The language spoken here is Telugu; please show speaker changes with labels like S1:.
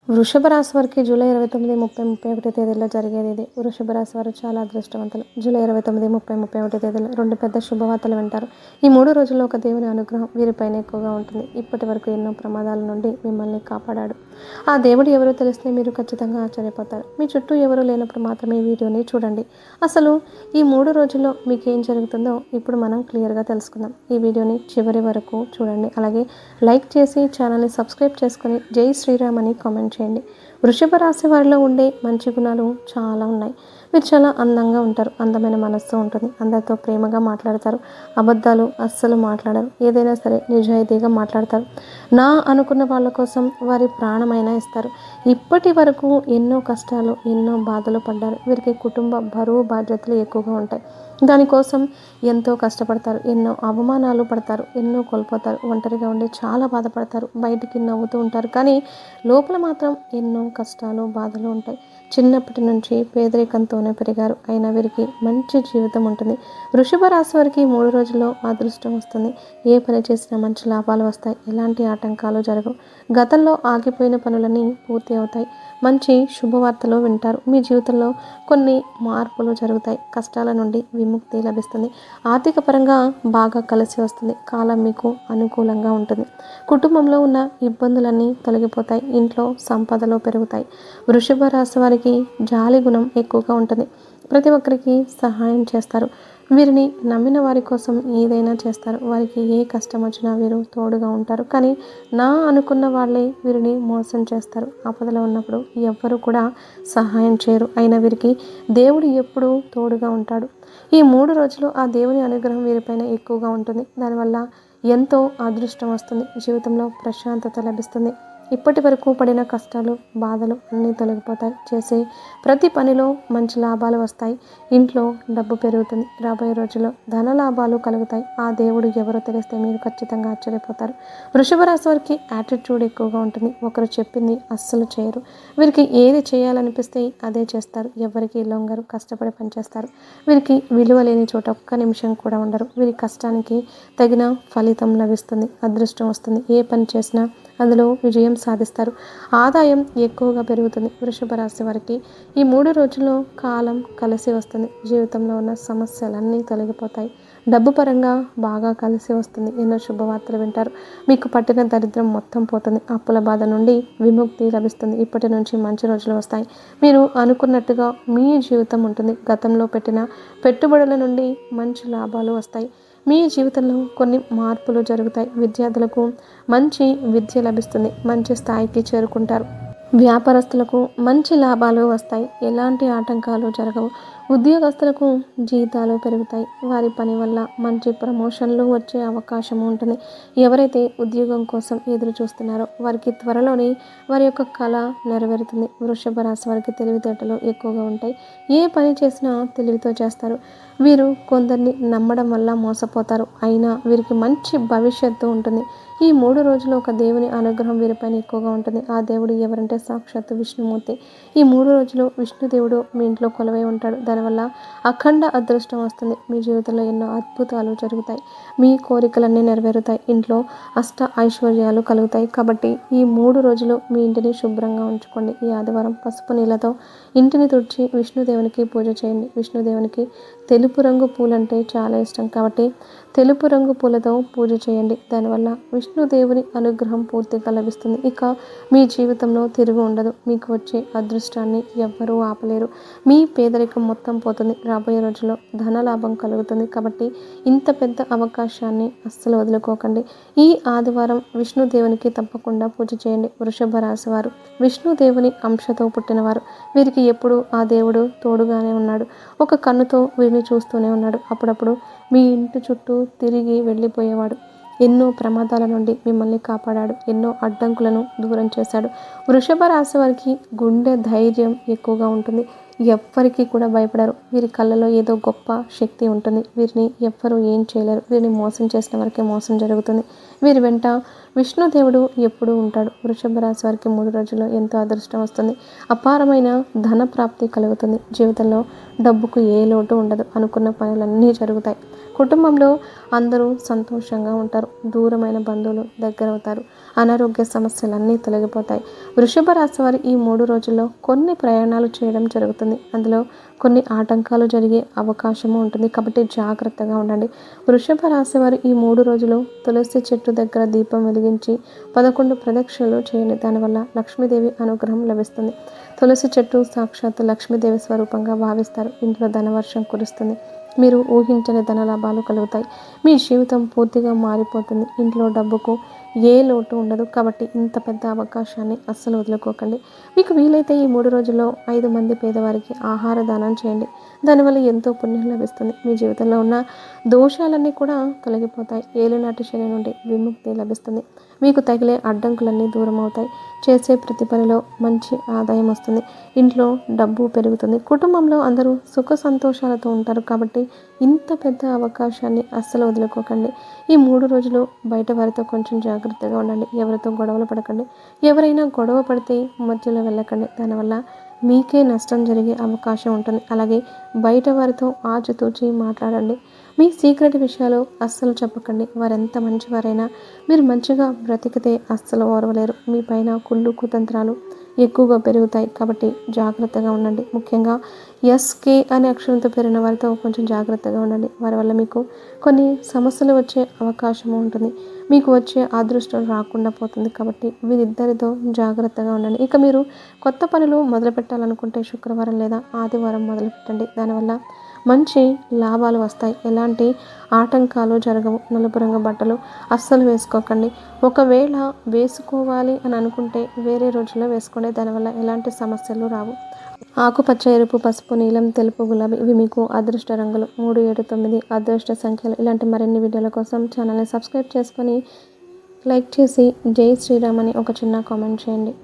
S1: వృషభ రాశి వారికి జూలై 29, 30, 31 తేదీల్లో జరిగేది ఇది. వృషభ రాశి వారు చాలా అదృష్టవంతులు. జూలై 29, 30, 31 తేదీల్లో 2 పెద్ద శుభవార్తలు వింటారు. ఈ 3 రోజుల్లో ఒక దేవుని అనుగ్రహం వీరిపైన ఎక్కువగా ఉంటుంది. ఇప్పటి వరకు ఎన్నో ప్రమాదాల నుండి మిమ్మల్ని కాపాడాడు. ఆ దేవుడు ఎవరో తెలిస్తే మీరు ఖచ్చితంగా ఆశ్చర్యపోతారు. మీ చుట్టూ ఎవరూ లేనప్పుడు మాత్రమే ఈ వీడియోని చూడండి. అసలు ఈ 3 రోజుల్లో మీకేం జరుగుతుందో ఇప్పుడు మనం క్లియర్గా తెలుసుకుందాం. ఈ వీడియోని చివరి వరకు చూడండి. అలాగే లైక్ చేసి ఛానల్ని సబ్స్క్రైబ్ చేసుకొని జై శ్రీరామ్ అని కామెంట్ చేయండి. వృషభ రాశి వారిలో ఉండే మంచి గుణాలు చాలా ఉన్నాయి. మీరు చాలా అందంగా ఉంటారు. అందమైన మనస్సు ఉంటుంది. అందరితో ప్రేమగా మాట్లాడతారు. అబద్ధాలు అస్సలు మాట్లాడరు. ఏదైనా సరే నిజాయితీగా మాట్లాడతారు. నా అనుకున్న వాళ్ళ కోసం వారి ప్రాణమైనా ఇస్తారు. ఇప్పటి వరకు ఎన్నో కష్టాలు ఎన్నో బాధలు పడ్డారు. వీరికి కుటుంబ బరువు బాధ్యతలు ఎక్కువగా ఉంటాయి. దానికోసం ఎంతో కష్టపడతారు. ఎన్నో అవమానాలు పడతారు. ఎన్నో కోల్పోతారు. ఒంటరిగా ఉండి చాలా బాధపడతారు. బయటికి నవ్వుతూ ఉంటారు. కానీ లోపల మాత్రం ఎన్నో కష్టాలు బాధలు ఉంటాయి. చిన్నప్పటి నుంచి పేదరికంతోనే పెరిగారు. అయినా వీరికి మంచి జీవితం ఉంటుంది. వృషభ రాశి వారికి 3 రోజుల్లో అదృష్టం వస్తుంది. ఏ పని చేసినా మంచి లాభాలు వస్తాయి. ఎలాంటి ఆటంకాలు జరగవు. గతంలో ఆగిపోయిన పనులన్నీ పూర్తి అవుతాయి. మంచి శుభవార్తలు వింటారు. మీ జీవితంలో కొన్ని మార్పులు జరుగుతాయి. కష్టాల నుండి విముక్తి లభిస్తుంది. ఆర్థిక పరంగా బాగా కలిసి వస్తుంది. కాలం మీకు అనుకూలంగా ఉంటుంది. కుటుంబంలో ఉన్న ఇబ్బందులన్నీ తొలగిపోతాయి. ఇంట్లో సంపదలు పెరుగుతాయి. వృషభ రాశి వారికి జాలి గుణం ఎక్కువగా ఉంటుంది. ప్రతి ఒక్కరికి సహాయం చేస్తారు. వీరిని నమ్మిన వారి కోసం ఏదైనా చేస్తారు. వారికి ఏ కష్టం వచ్చినా వీరు తోడుగా ఉంటారు. కానీ నా అనుకున్న వాళ్ళే వీరిని మోసం చేస్తారు. ఆపదలో ఉన్నప్పుడు ఎవ్వరు కూడా సహాయం చేయరు. అయినా వీరికి దేవుడు ఎప్పుడూ తోడుగా ఉంటాడు. ఈ 3 రోజులు ఆ దేవుని అనుగ్రహం వీరిపైన ఎక్కువగా ఉంటుంది. దానివల్ల ఎంతో అదృష్టం వస్తుంది. జీవితంలో ప్రశాంతత లభిస్తుంది. ఇప్పటి వరకు పడిన కష్టాలు బాధలు అన్నీ తొలగిపోతాయి. చేసే ప్రతి పనిలో మంచి లాభాలు వస్తాయి. ఇంట్లో డబ్బు పెరుగుతుంది. రాబోయే రోజుల్లో ధన లాభాలు కలుగుతాయి. ఆ దేవుడు ఎవరో తెలిస్తే మీరు ఖచ్చితంగా ఆశ్చర్యపోతారు. వృషభ రాశి వారికి యాటిట్యూడ్ ఎక్కువగా ఉంటుంది. ఒకరు చెప్పింది అస్సలు చేయరు. వీరికి ఏది చేయాలనిపిస్తే అదే చేస్తారు. ఎవరికి లొంగరు. కష్టపడి పనిచేస్తారు. వీరికి విలువ లేని చోట ఒక్క నిమిషం కూడా ఉండరు. వీరి కష్టానికి తగిన ఫలితం లభిస్తుంది. అదృష్టం వస్తుంది. ఏ పని చేసినా అందులో విజయం సాధిస్తారు. ఆదాయం ఎక్కువగా పెరుగుతుంది. వృషభ రాశి వారికి ఈ 3 రోజుల్లో కాలం కలిసి వస్తుంది. జీవితంలో ఉన్న సమస్యలన్నీ తొలగిపోతాయి. డబ్బు పరంగా బాగా కలిసి వస్తుంది. ఎన్నో శుభవార్తలు వింటారు. మీకు పట్టిన దరిద్రం మొత్తం పోతుంది. అప్పుల బాధ నుండి విముక్తి లభిస్తుంది. ఇప్పటి నుంచి మంచి రోజులు వస్తాయి. మీరు అనుకున్నట్టుగా మీ జీవితం ఉంటుంది. గతంలో పెట్టిన పెట్టుబడుల నుండి మంచి లాభాలు వస్తాయి. మీ జీవితంలో కొన్ని మార్పులు జరుగుతాయి. విద్యార్థులకు మంచి విద్య లభిస్తుంది. మంచి స్థాయికి చేరుకుంటారు. వ్యాపారస్తులకు మంచి లాభాలు వస్తాయి. ఎలాంటి ఆటంకాలు జరగవు. ఉద్యోగస్తులకు జీతాలు పెరుగుతాయి. వారి పని వల్ల మంచి ప్రమోషన్లు వచ్చే అవకాశం ఉంటుంది. ఎవరైతే ఉద్యోగం కోసం ఎదురు చూస్తున్నారో వారికి త్వరలోనే వారి యొక్క కళ నెరవేరుతుంది. వృషభ రాశి వారికి తెలివితేటలు ఎక్కువగా ఉంటాయి. ఏ పని చేసినా తెలివితో చేస్తారు. వీరు కొందరిని నమ్మడం వల్ల మోసపోతారు. అయినా వీరికి మంచి భవిష్యత్తు ఉంటుంది. ఈ 3 రోజులు ఒక దేవుని అనుగ్రహం వీరిపైన ఎక్కువగా ఉంటుంది. ఆ దేవుడు ఎవరంటే సాక్షాత్తు విష్ణుమూర్తి. ఈ 3 రోజులు విష్ణుదేవుడు మీ ఇంట్లో కొలువై ఉంటాడు. దానివల్ల అఖండ అదృష్టం వస్తుంది. మీ జీవితంలో ఎన్నో అద్భుతాలు జరుగుతాయి. మీ కోరికలన్నీ నెరవేరుతాయి. ఇంట్లో అష్ట ఐశ్వర్యాలు కలుగుతాయి. కాబట్టి ఈ 3 రోజులు మీ ఇంటిని శుభ్రంగా ఉంచుకోండి. ఈ ఆదివారం పసుపు నీళ్ళతో ఇంటిని తుడిచి విష్ణుదేవునికి పూజ చేయండి. విష్ణుదేవునికి తెలుపు రంగు పూలంటే చాలా ఇష్టం. కాబట్టి తెలుపు రంగు పూలతో పూజ చేయండి. దానివల్ల విష్ణుదేవుని అనుగ్రహం పూర్తిగా లభిస్తుంది. ఇక మీ జీవితంలో తిరుగు ఉండదు. మీకు వచ్చే అదృష్టాన్ని ఎవ్వరూ ఆపలేరు. మీ పేదరికం మొత్తం పోతుంది. రాబోయే రోజుల్లో ధన లాభం కలుగుతుంది. కాబట్టి ఇంత పెద్ద అవకాశాన్ని అస్సలు వదులుకోకండి. ఈ ఆదివారం విష్ణుదేవునికి తప్పకుండా పూజ చేయండి. వృషభ రాశి వారు విష్ణుదేవుని అంశతో పుట్టినవారు. వీరికి ఎప్పుడూ ఆ దేవుడు తోడుగానే ఉన్నాడు. ఒక కన్నుతో వీరిని చూస్తూనే ఉన్నాడు. అప్పుడప్పుడు మీ ఇంటి చుట్టూ తిరిగి వెళ్ళిపోయేవాడు. ఎన్నో ప్రమాదాల నుండి మిమ్మల్ని కాపాడాడు. ఎన్నో అడ్డంకులను దూరం చేశాడు. వృషభ రాశి వారికి గుండె ధైర్యం ఎక్కువగా ఉంటుంది. ఎవ్వరికి కూడా భయపడరు. వీరి కళ్ళలో ఏదో గొప్ప శక్తి ఉంటుంది. వీరిని ఎవ్వరూ ఏం చేయలేరు. వీరిని మోసం చేసిన వరకే మోసం జరుగుతుంది. వీరి వెంట విష్ణుదేవుడు ఎప్పుడూ ఉంటాడు. వృషభ రాశి వారికి 3 రోజుల్లో ఎంతో అదృష్టం వస్తుంది. అపారమైన ధన ప్రాప్తి కలుగుతుంది. జీవితంలో డబ్బుకు ఏ లోటు ఉండదు. అనుకున్న పనులన్నీ జరుగుతాయి. కుటుంబంలో అందరూ సంతోషంగా ఉంటారు. దూరమైన బంధువులు దగ్గరవుతారు. అనారోగ్య సమస్యలన్నీ తొలగిపోతాయి. వృషభ రాశి వారు ఈ 3 రోజుల్లో కొన్ని ప్రయాణాలు చేయడం జరుగుతుంది. అందులో కొన్ని ఆటంకాలు జరిగే అవకాశము ఉంటుంది. కాబట్టి జాగ్రత్తగా ఉండండి. వృషభ రాశి వారు ఈ 3 రోజులు తులసి చెట్టు దగ్గర దీపం వెలిగించి 11 ప్రదక్షిణలు చేయండి. దానివల్ల లక్ష్మీదేవి అనుగ్రహం లభిస్తుంది. తులసి చెట్టు సాక్షాత్తు లక్ష్మీదేవి స్వరూపంగా భావిస్తారు. ఇంట్లో ధనవర్షం కురుస్తుంది. మీరు ఊహించని ధన లాభాలు కలుగుతాయి. మీ జీవితం పూర్తిగా మారిపోతుంది. ఇంట్లో డబ్బుకు ఏ లోటు ఉండదు. కాబట్టి ఇంత పెద్ద అవకాశాన్ని అస్సలు వదులుకోకండి. మీకు వీలైతే ఈ 3 రోజుల్లో 5 మంది పేదవారికి ఆహార దానం చేయండి. దానివల్ల ఎంతో పుణ్యం లభిస్తుంది. మీ జీవితంలో ఉన్న దోషాలన్నీ కూడా తొలగిపోతాయి. ఏలినాటి శని నుండి విముక్తి లభిస్తుంది. మీకు తగిలే అడ్డంకులన్నీ దూరం అవుతాయి. చేసే ప్రతి పనిలో మంచి ఆదాయం వస్తుంది. ఇంట్లో డబ్బు పెరుగుతుంది. కుటుంబంలో అందరూ సుఖ సంతోషాలతో ఉంటారు. కాబట్టి ఇంత పెద్ద అవకాశాన్ని అస్సలు వదులుకోకండి. ఈ 3 రోజులు బయట వారితో కొంచెం జాగ్రత్తగా ఉండండి. ఎవరితో గొడవలు పడకండి. ఎవరైనా గొడవ పడితే మధ్యలో వెళ్ళకండి. దానివల్ల మీకే నష్టం జరిగే అవకాశం ఉంటుంది. అలాగే బయట వారితో ఆచితూచి మాట్లాడండి. మీ సీక్రెట్ విషయాలు అస్సలు చెప్పకండి. వారెంత మంచివారైనా మీరు మంచిగా బ్రతికితే అస్సలు ఓర్వలేరు. మీ పైన కుళ్ళు కుతంత్రాలు ఎక్కువగా పెరుగుతాయి. కాబట్టి జాగ్రత్తగా ఉండండి. ముఖ్యంగా ఎస్కే అనే అక్షరంతో పేరిన వారితో కొంచెం జాగ్రత్తగా ఉండండి. వారి వల్ల మీకు కొన్ని సమస్యలు వచ్చే అవకాశం ఉంటుంది. మీకు వచ్చే అదృష్టం రాకుండా పోతుంది. కాబట్టి వీరిద్దరితో జాగ్రత్తగా ఉండండి. ఇక మీరు కొత్త పనులు మొదలు పెట్టాలనుకుంటే శుక్రవారం లేదా ఆదివారం మొదలు పెట్టండి. దానివల్ల మంచి లాభాలు వస్తాయి. ఎలాంటి ఆటంకాలు జరగవు. నలుపు రంగు బట్టలు అస్సలు వేసుకోకండి. ఒకవేళ వేసుకోవాలి అని అనుకుంటే వేరే రోజుల్లో వేసుకోండి. దానివల్ల ఎలాంటి సమస్యలు రావు. ఆకుపచ్చ, ఎరుపు, పసుపు, నీలం, తెలుపు, గులాబీ ఇవి మీకు అదృష్ట రంగులు. 3, 7, 9 అదృష్ట సంఖ్యలు. ఇలాంటి మరిన్ని వీడియోల కోసం ఛానల్ని సబ్స్క్రైబ్ చేసుకొని లైక్ చేసి జై శ్రీరామ్ అని ఒక చిన్న కామెంట్ చేయండి.